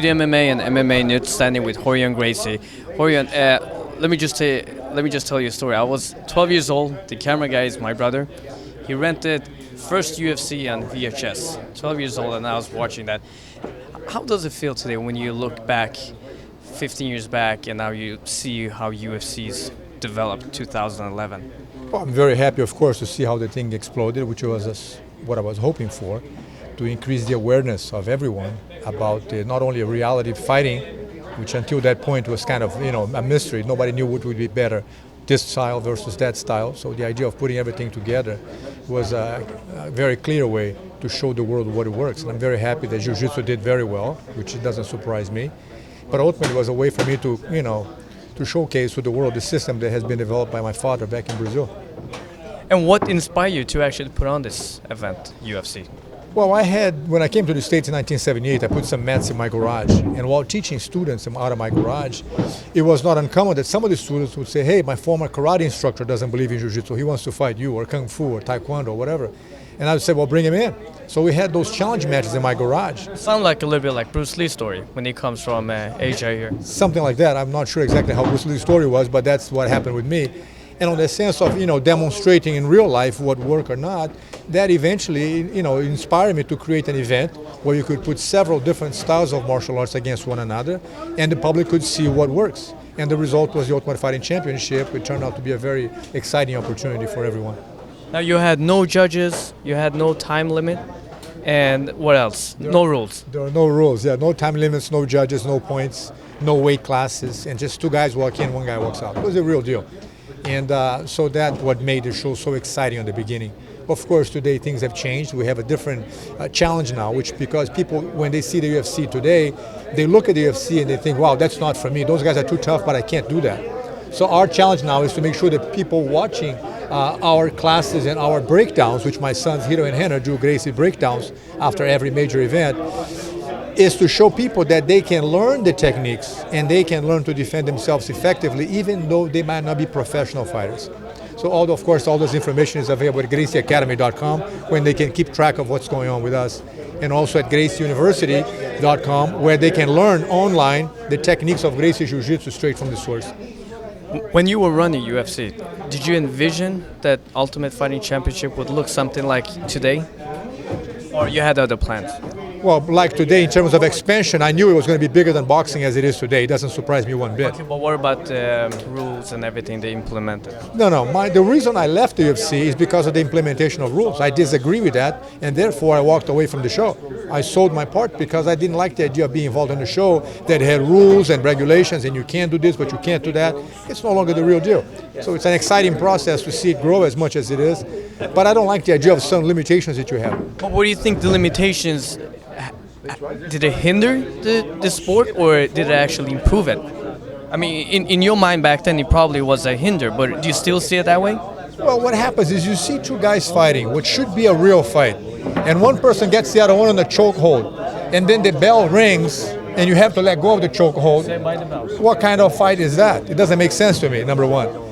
the MMA and MMA Nude, standing with Rorion Gracie. Rorion, let me just tell you a story. I was 12 years old. The camera guy is my brother. He rented first UFC on VHS. 12 years old, and I was watching that. How does it feel today when you look back 15 years back and now you see how UFC's developed 2011? Well, I'm very happy, of course, to see how the thing exploded, which was what I was hoping for, to increase the awareness of everyone about not only reality fighting, which until that point was kind of a mystery. Nobody knew what would be better, this style versus that style. So the idea of putting everything together was a very clear way to show the world what it works. And I'm very happy that Jiu-Jitsu did very well, which doesn't surprise me. But ultimately it was a way for me to, to showcase to the world the system that has been developed by my father back in Brazil. And what inspired you to actually put on this event, UFC? Well, when I came to the States in 1978, I put some mats in my garage. And while teaching students out of my garage, it was not uncommon that some of the students would say, hey, my former karate instructor doesn't believe in Jiu-Jitsu. He wants to fight you, or Kung Fu, or Taekwondo, or whatever. And I would say, well, bring him in. So we had those challenge matches in my garage. Sound like a little bit like Bruce Lee's story when he comes from Asia here. Something like that. I'm not sure exactly how Bruce Lee's story was, but that's what happened with me. And on the sense of, demonstrating in real life what worked or not, that eventually, inspired me to create an event where you could put several different styles of martial arts against one another, and the public could see what works. And the result was the Ultimate Fighting Championship. It turned out to be a very exciting opportunity for everyone. Now, you had no judges, you had no time limit, and what else? No rules. There are no rules, yeah. No time limits, no judges, no points, no weight classes, and just two guys walk in, one guy walks out. It was a real deal. And so that's what made the show so exciting in the beginning. Of course, today things have changed. We have a different challenge now, because people, when they see the UFC today, they look at the UFC and they think, wow, that's not for me. Those guys are too tough, but I can't do that. So our challenge now is to make sure that people watching our classes and our breakdowns, which my sons Hiro and Henner do Gracie breakdowns after every major event, is to show people that they can learn the techniques and they can learn to defend themselves effectively, even though they might not be professional fighters. So of course, all this information is available at GracieAcademy.com, when they can keep track of what's going on with us, and also at GracieUniversity.com, where they can learn online the techniques of Gracie Jiu-Jitsu straight from the source. When you were running UFC, did you envision that Ultimate Fighting Championship would look something like today? Or you had other plans? Well, like today, in terms of expansion, I knew it was going to be bigger than boxing as it is today. It doesn't surprise me one bit. Okay, but what about rules and everything they implemented? No. The reason I left the UFC is because of the implementation of rules. I disagree with that, and therefore I walked away from the show. I sold my part because I didn't like the idea of being involved in a show that had rules and regulations, and you can't do this, but you can't do that. It's no longer the real deal. So it's an exciting process to see it grow as much as it is, but I don't like the idea of some limitations that you have. But what do you think the limitations, did it hinder the sport, or did it actually improve it? I mean, in your mind back then, it probably was a hinder, but do you still see it that way? Well, what happens is you see two guys fighting, what should be a real fight, and one person gets the other one in a chokehold, and then the bell rings, and you have to let go of the chokehold. What kind of fight is that? It doesn't make sense to me, number one.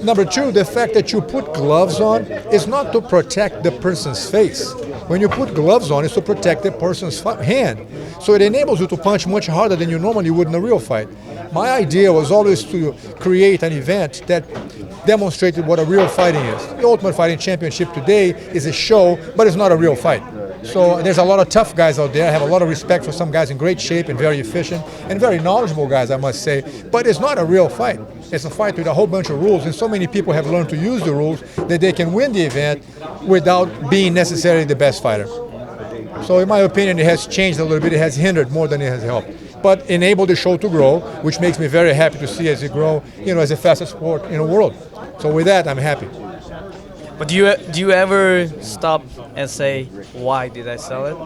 Number two, the fact that you put gloves on is not to protect the person's face. When you put gloves on, it's to protect the person's hand. So it enables you to punch much harder than you normally would in a real fight. My idea was always to create an event that demonstrated what a real fighting is. The Ultimate Fighting Championship today is a show, but it's not a real fight. So there's a lot of tough guys out there. I have a lot of respect for some guys in great shape and very efficient and very knowledgeable guys, I must say. But it's not a real fight. It's a fight with a whole bunch of rules, and so many people have learned to use the rules that they can win the event without being necessarily the best fighter. So in my opinion, it has changed a little bit. It has hindered more than it has helped, but enabled the show to grow, which makes me very happy to see as it grow, as the fastest sport in the world. So with that, I'm happy. But do you ever stop and say, why did I sell it?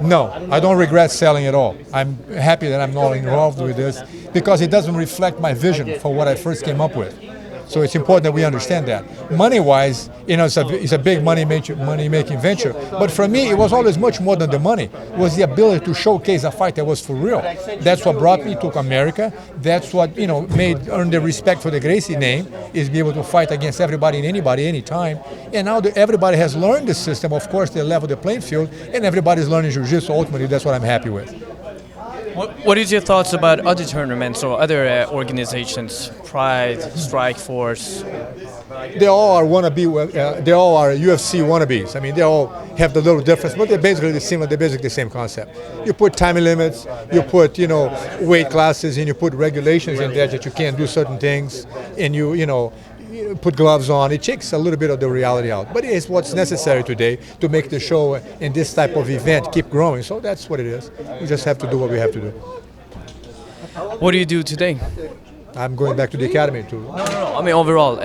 No, I don't regret selling at all. I'm happy that I'm not involved with this because it doesn't reflect my vision for what I first came up with. So it's important that we understand that. Money-wise, it's a big money-making venture. But for me, it was always much more than the money. It was the ability to showcase a fight that was for real. That's what brought me to America. That's what earned the respect for the Gracie name, is be able to fight against everybody and anybody, anytime. And now that everybody has learned the system, of course, they level the playing field, and everybody's learning Jiu-Jitsu. Ultimately, that's what I'm happy with. What is your thoughts about other tournaments or other organizations? Pride, Strike Force. They all are wannabe. They all are UFC wannabes. I mean, they all have the little difference, but they're basically the same. They're basically the same concept. You put time limits, you put weight classes, and you put regulations in there that you can't do certain things, and you put gloves on. It takes a little bit of the reality out, but it's what's necessary today to make the show and this type of event keep growing. So that's what it is. We just have to do what we have to do. What do you do today? I'm going back to the academy too. No. I mean, overall,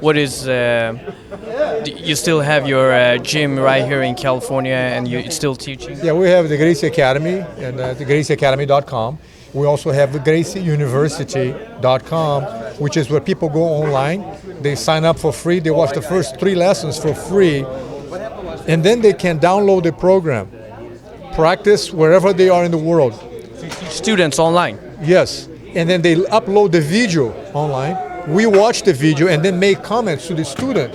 what is? You still have your gym right here in California, and you're still teaching? Yeah, we have the Gracie Academy and the GracieAcademy.com. We also have the GracieUniversity.com, which is where people go online. They sign up for free. They watch the first 3 lessons for free, and then they can download the program, practice wherever they are in the world. Students online? Yes. And then they upload the video online. We watch the video and then make comments to the student.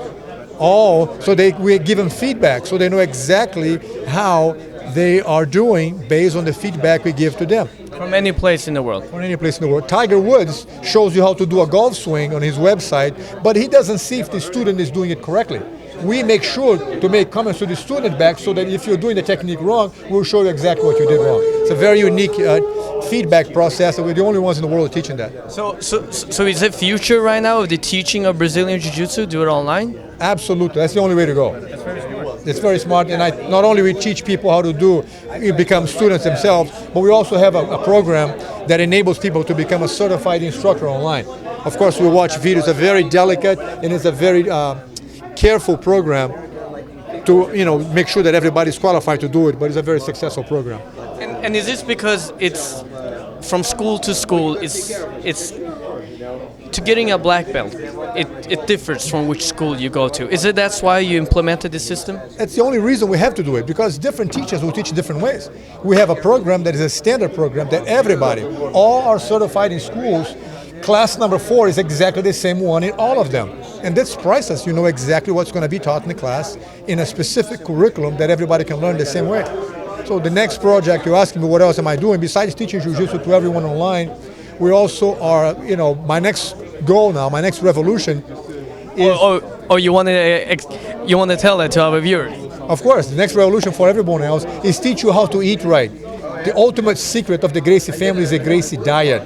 We give them feedback so they know exactly how they are doing based on the feedback we give to them. From any place in the world? From any place in the world. Tiger Woods shows you how to do a golf swing on his website, but he doesn't see if the student is doing it correctly. We make sure to make comments to the student back so that if you're doing the technique wrong, we'll show you exactly what you did wrong. It's a very unique feedback process, and we're the only ones in the world teaching that. So is it future right now of the teaching of Brazilian Jiu-Jitsu? Do it online? Absolutely. That's the only way to go. It's very smart, and not only we teach people how to become students themselves, but we also have a program that enables people to become a certified instructor online. Of course, we watch videos. It's a very delicate and it's a very careful program to make sure that everybody's qualified to do it, but it's a very successful program. And is this because it's from school to school? It's to getting a black belt. It differs from which school you go to. Is it that's why you implemented this system? That's the only reason we have to do it, because different teachers will teach different ways. We have a program that is a standard program that all are certified in schools. Class number 4 is exactly the same one in all of them. And that's priceless. You know exactly what's going to be taught in the class in a specific curriculum that everybody can learn the same way. So the next project, you're asking me what else am I doing? Besides teaching Jiu-Jitsu to everyone online, we also are, my next goal now, my next revolution is... you want to tell that to our viewers? Of course, the next revolution for everyone else is teach you how to eat right. The ultimate secret of the Gracie family is the Gracie diet.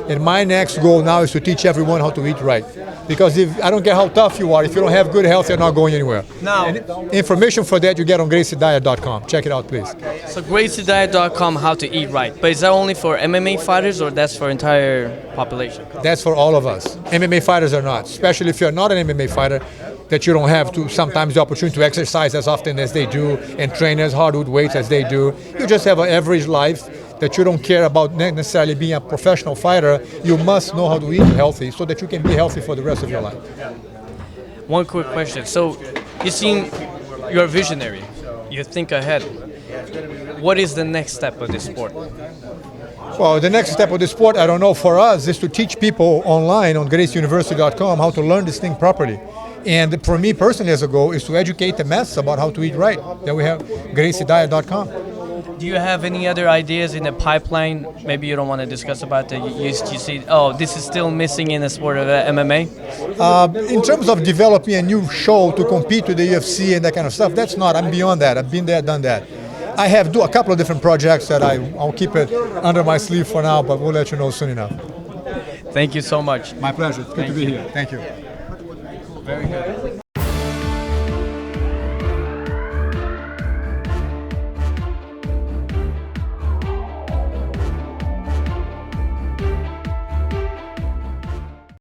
And my next goal now is to teach everyone how to eat right. Because I don't care how tough you are, if you don't have good health, you're not going anywhere. Now, information for that you get on GracieDiet.com. Check it out, please. So GracieDiet.com, how to eat right. But is that only for MMA fighters or that's for entire population? That's for all of us. MMA fighters are not, especially if you're not an MMA fighter, that you don't have sometimes the opportunity to exercise as often as they do and train as hard with weights as they do. You just have an average life that you don't care about necessarily being a professional fighter. You must know how to eat healthy so that you can be healthy for the rest of your life. One quick question. So you seem you're a visionary. You think ahead. What is the next step of this sport? Well, the next step of the sport, I don't know, for us is to teach people online on GracieUniversity.com how to learn this thing properly. And for me personally as a goal is to educate the masses about how to eat right. Then we have GracieDiet.com. Do you have any other ideas in the pipeline? Maybe you don't want to discuss about that. You see, this is still missing in the sport of MMA? In terms of developing a new show to compete with the UFC and that kind of stuff, that's not. I'm beyond that. I've been there, done that. I have a couple of different projects that I'll keep it under my sleeve for now, but we'll let you know soon enough. Thank you so much. My pleasure. It's good to be here. Thank you. Very good.